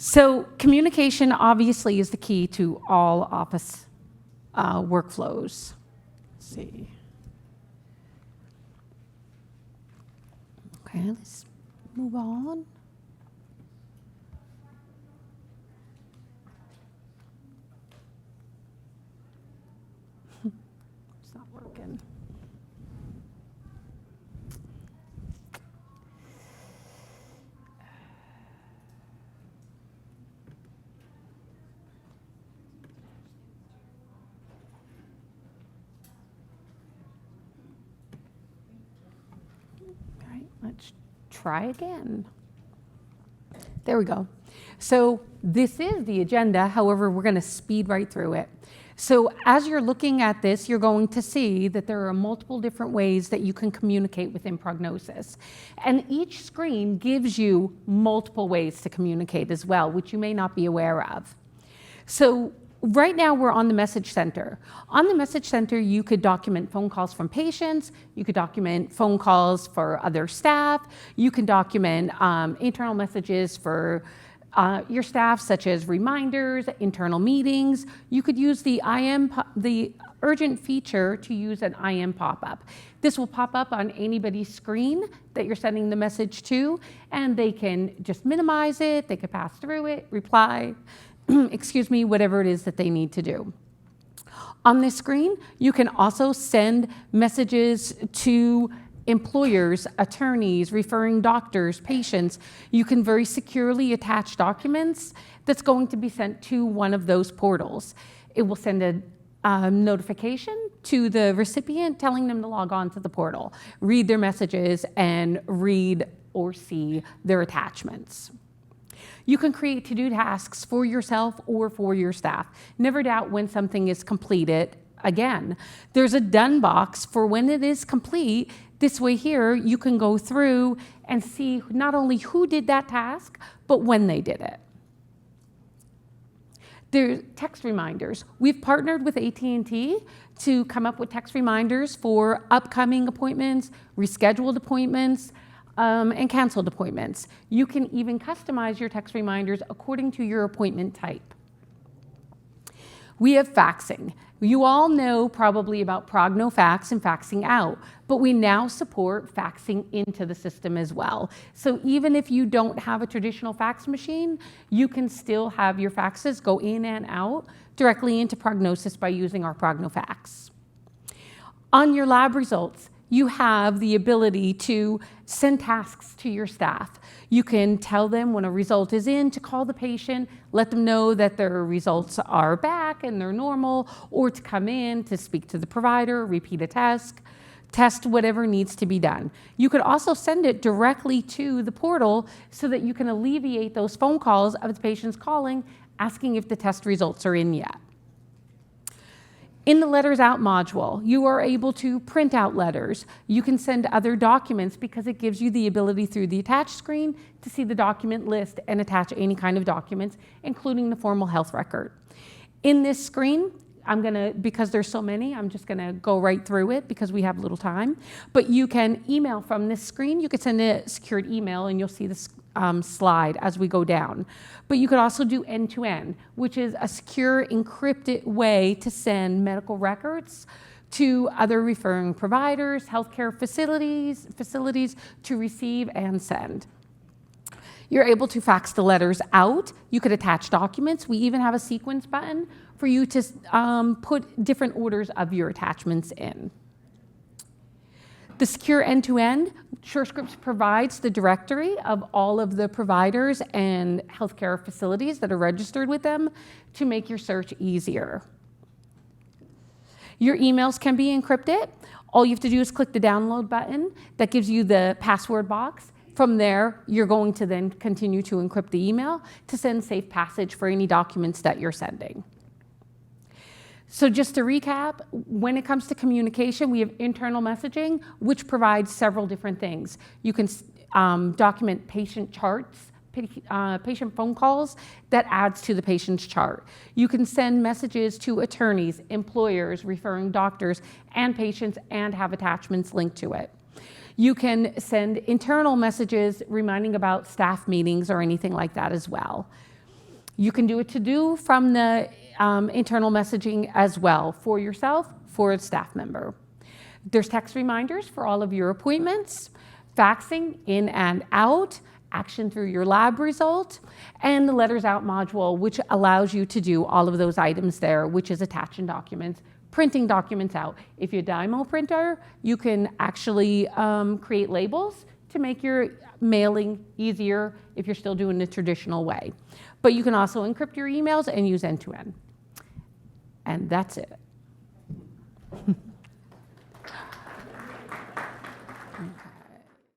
So communication obviously is the key to all office workflows. Let's see. Okay, let's move on. It's not working. All right, let's try again. There we go. So this is the agenda. However, we're going to speed right through it. So as you're looking at this, you're going to see that there are multiple different ways that you can communicate within PrognoCIS. And each screen gives you multiple ways to communicate as well, which you may not be aware of. So right now we're on the message center. On the message center, you could document phone calls from patients. You could document phone calls for other staff. You can document internal messages for your staff, such as reminders, internal meetings. You could use the urgent feature to use an IM pop-up. This will pop up on anybody's screen that you're sending the message to, and they can just minimize it, they could pass through it, reply, excuse me, whatever it is that they need to do. On this screen, you can also send messages to employers, attorneys, referring doctors, patients. You can very securely attach documents that's going to be sent to one of those portals. It will send a notification to the recipient telling them to log on to the portal, read their messages, and read or see their attachments. You can create to-do tasks for yourself or for your staff. Never doubt when something is completed. Again, there's a done box for when it is complete. This way here, you can go through and see not only who did that task, but when they did it. There's text reminders. We've partnered with AT&T to come up with text reminders for upcoming appointments, rescheduled appointments, and canceled appointments. You can even customize your text reminders according to your appointment type. We have faxing. You all know probably about PrognoFax and faxing out, but we now support faxing into the system as well. So even if you don't have a traditional fax machine, you can still have your faxes go in and out directly into PrognoCIS by using our PrognoFax. On your lab results, you have the ability to send tasks to your staff. You can tell them when a result is in to call the patient, let them know that their results are back and they're normal, or to come in to speak to the provider, repeat a test whatever needs to be done. You could also send it directly to the portal so that you can alleviate those phone calls of the patients calling, asking if the test results are in yet. In the Letters Out module, you are able to print out letters. You can send other documents because it gives you the ability through the attached screen to see the document list and attach any kind of documents, including the formal health record. In this screen, because there's so many, I'm just gonna go right through it because we have little time. But you can email from this screen. You could send a secured email and you'll see this slide as we go down. But you could also do end-to-end, which is a secure, encrypted way to send medical records to other referring providers, healthcare facilities to receive and send. You're able to fax the letters out. You could attach documents. We even have a sequence button for you to put different orders of your attachments in. The secure end-to-end, SureScripts provides the directory of all of the providers and healthcare facilities that are registered with them to make your search easier. Your emails can be encrypted. All you have to do is click the download button that gives you the password box. From there, you're going to then continue to encrypt the email to send safe passage for any documents that you're sending. So just to recap, when it comes to communication, we have internal messaging, which provides several different things. You can document patient charts, patient phone calls that adds to the patient's chart. You can send messages to attorneys, employers, referring doctors, and patients, and have attachments linked to it. You can send internal messages reminding about staff meetings or anything like that as well. You can do a to-do from the internal messaging as well for yourself, for a staff member. There's text reminders for all of your appointments, faxing in and out, action through your lab result, and the letters out module, which allows you to do all of those items there, which is attaching documents, printing documents out. If you're a Dymo printer, you can actually create labels to make your mailing easier if you're still doing the traditional way. But you can also encrypt your emails and use end-to-end. And that's it.